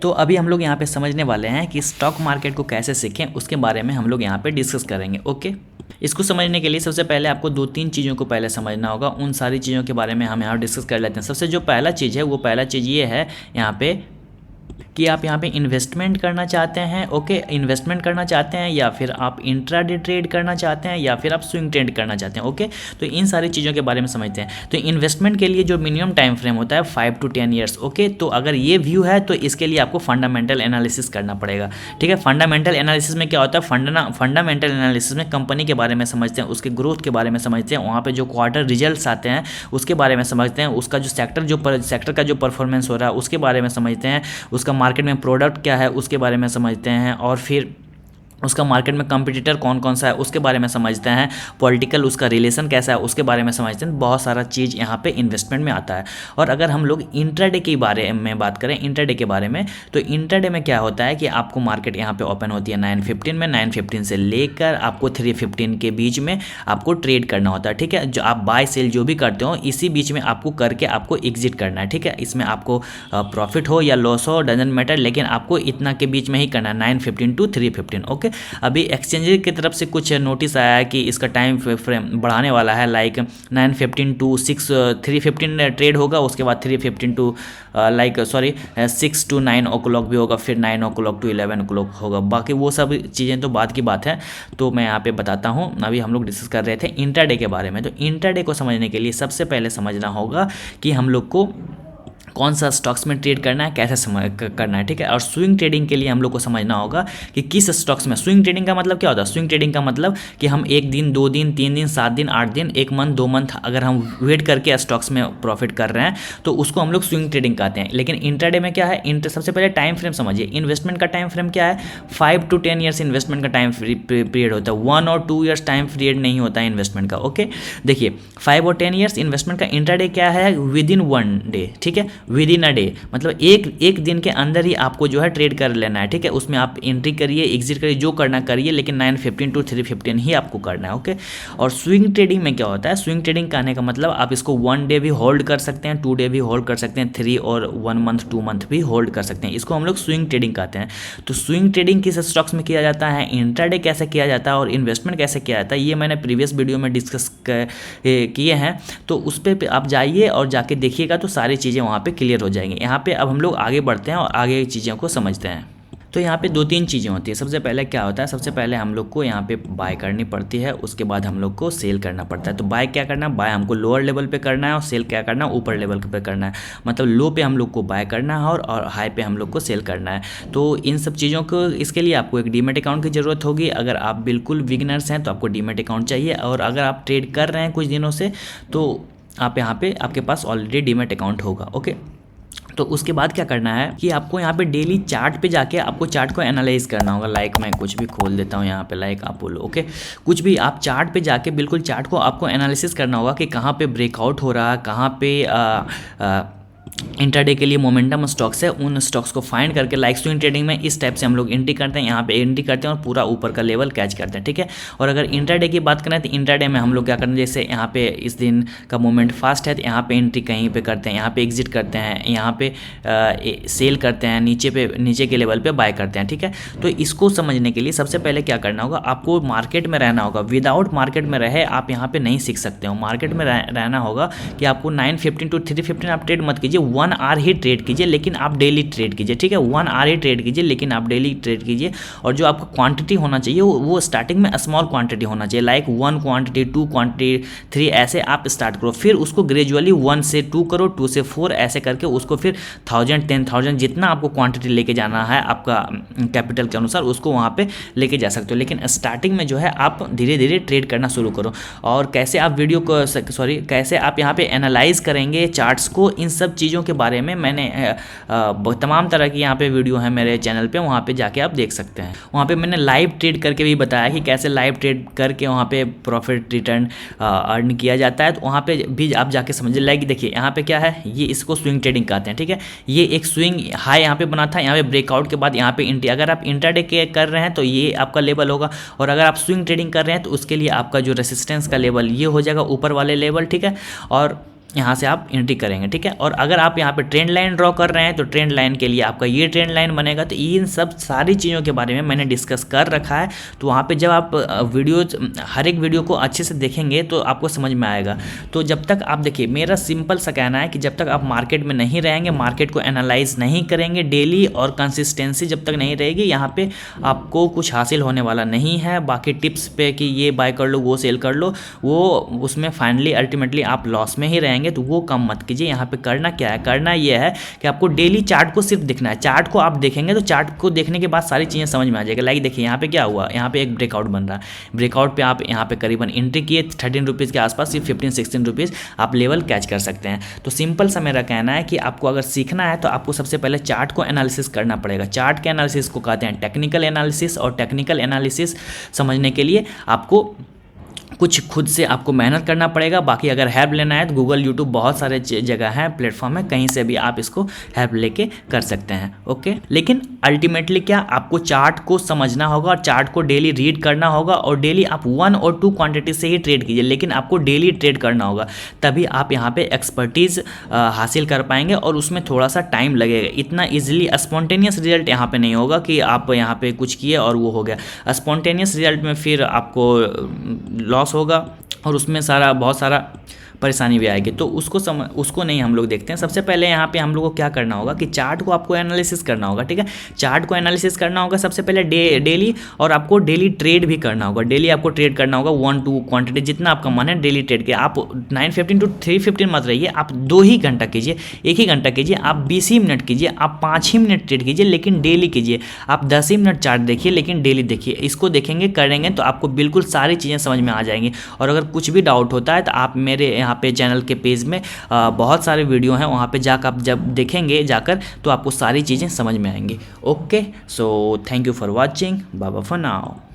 तो अभी हम लोग यहाँ पे समझने वाले हैं कि स्टॉक मार्केट को कैसे सीखें, उसके बारे में हम लोग यहाँ पे डिस्कस करेंगे। ओके, इसको समझने के लिए सबसे पहले आपको दो तीन चीज़ों को पहले समझना होगा। उन सारी चीज़ों के बारे में हम यहाँ डिस्कस कर लेते हैं। सबसे जो पहला चीज़ है वो पहला चीज़ ये है यहाँ पे कि आप यहाँ पे इन्वेस्टमेंट करना चाहते हैं। ओके, इन्वेस्टमेंट करना चाहते हैं या फिर आप इंट्राडे ट्रेड करना चाहते हैं या फिर आप स्विंग ट्रेड करना चाहते हैं। ओके, तो इन सारी चीज़ों के बारे में समझते हैं। तो इन्वेस्टमेंट के लिए जो मिनिमम टाइम फ्रेम होता है 5 to 10 ईयर्स। ओके, तो अगर ये व्यू है तो इसके लिए आपको फंडामेंटल एनालिसिस करना पड़ेगा। ठीक है, फंडामेंटल एनालिसिस में क्या होता है, फंडामेंटल एनालिसिस में कंपनी के बारे में समझते हैं, उसके ग्रोथ के बारे में समझते हैं, वहाँ पर जो क्वार्टर रिजल्ट आते हैं उसके बारे में समझते हैं, उसका जो सेक्टर का जो परफॉर्मेंस हो रहा है उसके बारे में समझते हैं, उसका मार्केट में प्रोडक्ट क्या है उसके बारे में समझते हैं, और फिर उसका मार्केट में कंपटीटर कौन कौन सा है उसके बारे में समझते हैं, पॉलिटिकल उसका रिलेशन कैसा है उसके बारे में समझते हैं। बहुत सारा चीज़ यहाँ पे इन्वेस्टमेंट में आता है। और अगर हम लोग इंट्राडे के बारे में बात करें, इंट्राडे के बारे में, तो इंट्राडे में क्या होता है कि आपको मार्केट यहाँ पे ओपन होती है 9:15 में, 9:15 से लेकर आपको 3:15 के बीच में आपको ट्रेड करना होता है। ठीक है, जो आप बाय सेल जो भी करते हो इसी बीच में आपको करके आपको एग्जिट करना है। ठीक है, इसमें आपको प्रॉफिट हो या लॉस हो डजेंट मैटर, लेकिन आपको इतना के बीच में ही करना है, 9:15 to 3:15। ओके, अभी एक्सचेंज की तरफ से कुछ नोटिस आया है कि इसका टाइम फ्रेम बढ़ाने वाला है, लाइक 9:15 to 3:15 ट्रेड होगा, उसके बाद 3:15 to 6 to 9 o'clock भी होगा, फिर 9 o'clock to 11 o'clock होगा। बाकी वो सब चीज़ें तो बाद की बात है, तो मैं यहाँ पे बताता हूँ। अभी हम लोग डिस्कस कर रहे थे इंट्राडे के बारे में। तो इंट्राडे को समझने के लिए सबसे पहले समझना होगा कि हम लोग को कौन सा स्टॉक्स में ट्रेड करना है, कैसे करना है। ठीक है, और स्विंग ट्रेडिंग के लिए हम लोग को समझना होगा कि किस स्टॉक्स में। स्विंग ट्रेडिंग का मतलब क्या होता है? स्विंग ट्रेडिंग का मतलब कि हम 1 दिन 2 दिन 3 दिन 7 दिन 8 दिन 1 मंथ 2 मंथ अगर हम वेट करके स्टॉक्स में प्रॉफिट कर रहे हैं तो उसको हम लोग स्विंग ट्रेडिंग कहते हैं। लेकिन इंट्राडे में क्या है, सबसे पहले टाइम फ्रेम समझिए। इन्वेस्टमेंट का टाइम फ्रेम क्या है, 5 to 10 ईयर्स इन्वेस्टमेंट का टाइम पीरियड होता है, 1 और 2 ईयर्स टाइम पीरियड नहीं होता है इन्वेस्टमेंट का। ओके, देखिए 5 और 10 ईयर्स इन्वेस्टमेंट का इंट्राडे क्या है, विद इन 1 डे। ठीक है, विद इन अ डे मतलब एक दिन के अंदर ही आपको जो है ट्रेड कर लेना है। ठीक है, उसमें आप एंट्री करिए एग्जिट करिए जो करना करिए, लेकिन 9:15 to 3:15 ही आपको करना है। ओके, और स्विंग ट्रेडिंग में क्या होता है, स्विंग ट्रेडिंग कहने का मतलब आप इसको 1 डे भी होल्ड कर सकते हैं, 2 डे भी होल्ड कर सकते हैं, 3 और 1 मंथ 2 मंथ भी होल्ड कर सकते हैं। इसको हम लोग स्विंग ट्रेडिंग कहते हैं। तो स्विंग ट्रेडिंग किस स्टॉक्स में किया जाता है, इंट्राडे कैसे किया जाता है और इन्वेस्टमेंट कैसे किया जाता है, ये मैंने प्रीवियस वीडियो में डिस्कस किए हैं। तो उस पर आप जाइए और जाके देखिएगा तो सारी चीज़ें वहाँ पे क्लियर हो जाएंगी। यहाँ पे अब हम लोग आगे बढ़ते हैं और आगे चीज़ों को समझते हैं। तो यहाँ पे 2-3 चीज़ें होती है। सबसे पहले क्या होता है, सबसे पहले हम लोग को यहाँ पे बाय करनी पड़ती है, उसके बाद हम लोग को सेल करना पड़ता है। तो बाय क्या करना है, बाय हमको लोअर लेवल पे करना है, और सेल क्या करना है, ऊपर लेवल पे करना है। मतलब लो पे हम लोग को बाय करना है और हाई पे हम लोग को सेल करना है। तो इन सब चीज़ों को, इसके लिए आपको एक डीमैट अकाउंट की ज़रूरत होगी। अगर आप बिल्कुल बिगिनर्स हैं तो आपको डीमैट अकाउंट चाहिए, और अगर आप ट्रेड कर रहे हैं कुछ दिनों से तो आप यहाँ पे आपके पास ऑलरेडी डीमैट अकाउंट होगा। ओके, तो उसके बाद क्या करना है कि आपको यहाँ पे डेली चार्ट पे जाके आपको चार्ट को एनालाइज करना होगा। लाइक मैं कुछ भी खोल देता हूँ यहाँ पे, लाइक अपोलो। ओके, कुछ भी आप चार्ट पे जाके बिल्कुल चार्ट को आपको एनालिसिस करना होगा कि कहाँ पे ब्रेकआउट हो रहा है, कहाँ पे इंट्राडे के लिए मोमेंटम स्टॉक्स है, उन स्टॉक्स को फाइंड करके, लाइक स्विंग ट्रेडिंग में इस टाइप से हम लोग एंट्री करते हैं, यहाँ पे एंट्री करते हैं और पूरा ऊपर का लेवल कैच करते हैं। ठीक है, और अगर इंट्राडे की बात करें तो इंट्राडे में हम लोग क्या करते हैं, जैसे यहाँ पे इस दिन का मोमेंट फास्ट है तो यहाँ पे एंट्री कहीं पे करते हैं, यहाँ पे एग्जिट करते हैं, यहाँ पे सेल करते हैं, नीचे के लेवल पे बाय करते हैं। ठीक है, तो इसको समझने के लिए सबसे पहले क्या करना होगा, आपको मार्केट में रहना होगा। विदाउट मार्केट में रहे आप यहाँ पे नहीं सीख सकते हो। मार्केट में रहना होगा कि आपको 9:15 to 3:15 आप ट्रेड मत कीजिए, 1 आवर ही ट्रेड कीजिए, लेकिन आप डेली ट्रेड कीजिए। ठीक है, 1 आवर ही ट्रेड कीजिए लेकिन आप डेली ट्रेड कीजिए। और जो आपका क्वांटिटी होना चाहिए वो स्टार्टिंग में स्मॉल क्वांटिटी होना चाहिए, लाइक 1 क्वांटिटी 2 क्वांटिटी 3 ऐसे आप स्टार्ट करो। फिर उसको ग्रेजुअली 1 से 2 करो, 2 से 4 ऐसे करके उसको फिर 1000 10,000 जितना आपको क्वांटिटी लेके जाना है आपका कैपिटल के अनुसार उसको वहाँ पे लेके जा सकते हो। लेकिन स्टार्टिंग में जो है आप धीरे धीरे ट्रेड करना शुरू करो। और कैसे आप कैसे आप यहाँ पे एनालाइज करेंगे चार्ट्स को, इन सब चीज़ों के बारे में मैंने तमाम तरह की यहाँ पे वीडियो है मेरे चैनल पे, वहाँ पे जाके आप देख सकते हैं। वहाँ पे मैंने लाइव ट्रेड करके भी बताया कि कैसे लाइव ट्रेड करके वहाँ पे प्रॉफिट रिटर्न अर्न किया जाता है। तो वहाँ पे भी आप जाके समझ लाइक देखिए यहाँ पे क्या है, ये इसको स्विंग ट्रेडिंग कहते हैं। ठीक है, ये एक स्विंग हाई यहाँ पे बना था, यहाँ पे ब्रेकआउट के बाद यहाँ पे एंट्री। अगर आप इंट्राडे के कर रहे हैं तो ये आपका लेवल होगा, और अगर आप स्विंग ट्रेडिंग कर रहे हैं तो उसके लिए आपका जो रेसिस्टेंस का लेवल ये हो जाएगा ऊपर वाले लेवल। ठीक है, और यहाँ से आप एंट्री करेंगे, ठीक है। और अगर आप यहाँ पे ट्रेंड लाइन ड्रॉ कर रहे हैं तो ट्रेंड लाइन के लिए आपका ये ट्रेंड लाइन बनेगा। तो इन सब सारी चीज़ों के बारे में मैंने डिस्कस कर रखा है। तो वहाँ पे जब आप हर एक वीडियो को अच्छे से देखेंगे तो आपको समझ में आएगा। तो जब तक आप देखिए, मेरा सिंपल सा कहना है कि जब तक आप मार्केट में नहीं रहेंगे, मार्केट को एनालाइज नहीं करेंगे डेली, और कंसिस्टेंसी जब तक नहीं रहेगी, यहाँ पे आपको कुछ हासिल होने वाला नहीं है। बाकी टिप्स पे कि ये बाय कर लो, वो सेल कर लो, वो उसमें फाइनली अल्टीमेटली आप लॉस में ही रहेंगे। तो वो कम मत कीजिए। यहाँ पे करना क्या है, करना ये है कि आपको डेली चार्ट को सिर्फ देखना है। चार्ट को आप देखेंगे तो चार्ट को देखने के बाद सारी चीज़ें समझ में आ जाएगा। लाइक देखिए यहाँ पे क्या हुआ, यहाँ पे एक ब्रेकआउट बन रहा है। ब्रेकआउट पे आप यहाँ पे करीबन एंट्री किए 13 रुपीज़ के आसपास, सिर्फ 15-16 रुपीज़ आप लेवल कैच कर सकते हैं। तो सिंपल सा मेरा कहना है कि आपको अगर सीखना है तो आपको सबसे पहले चार्ट को एनालिसिस करना पड़ेगा। चार्ट के एनालिसिस को कहते हैं टेक्निकल एनालिसिस, और टेक्निकल एनालिसिस समझने के लिए आपको कुछ खुद से आपको मेहनत करना पड़ेगा। बाकी अगर हेल्प लेना है तो गूगल, यूट्यूब, बहुत सारे जगह हैं, प्लेटफॉर्म है, कहीं से भी आप इसको हेल्प लेके कर सकते हैं, ओके। लेकिन अल्टीमेटली क्या, आपको चार्ट को समझना होगा और चार्ट को डेली रीड करना होगा, और डेली आप 1 और 2 क्वांटिटी से ही ट्रेड कीजिए, लेकिन आपको डेली ट्रेड करना होगा। तभी आप यहाँ पे एक्सपर्टीज़ हासिल कर पाएंगे, और उसमें थोड़ा सा टाइम लगेगा। इतना ईजिली स्पॉन्टेनियस रिजल्ट यहाँ पे नहीं होगा कि आप यहाँ पे कुछ किए और वो हो गया। स्पॉन्टेनियस रिजल्ट में फिर आपको लॉस होगा, और उसमें बहुत सारा परेशानी भी आएगी। तो उसको नहीं हम लोग देखते हैं। सबसे पहले यहाँ पे हम लोग को क्या करना होगा कि चार्ट को आपको एनालिसिस करना होगा, ठीक है। चार्ट को एनालिसिस करना होगा सबसे पहले डेली, और आपको डेली ट्रेड भी करना होगा। डेली आपको ट्रेड करना होगा 1-2 क्वांटिटी, जितना आपका मन है डेली ट्रेड के। आप 9:15 to 3:15 मत रहिए, आप 2 ही घंटा कीजिए, 1 ही घंटा कीजिए, आप 20 ही मिनट कीजिए, आप 5 ही मिनट ट्रेड कीजिए, लेकिन डेली कीजिए। आप 10 ही मिनट चार्ट देखिए, लेकिन डेली देखिए। इसको देखेंगे, करेंगे तो आपको बिल्कुल सारी चीज़ें समझ में आ जाएंगी। और अगर कुछ भी डाउट होता है तो आप मेरे यहाँ पे चैनल के पेज में बहुत सारे वीडियो हैं, वहाँ पे जाकर आप जब देखेंगे जाकर तो आपको सारी चीज़ें समझ में आएंगी, okay. So thank you for watching, bye bye for now.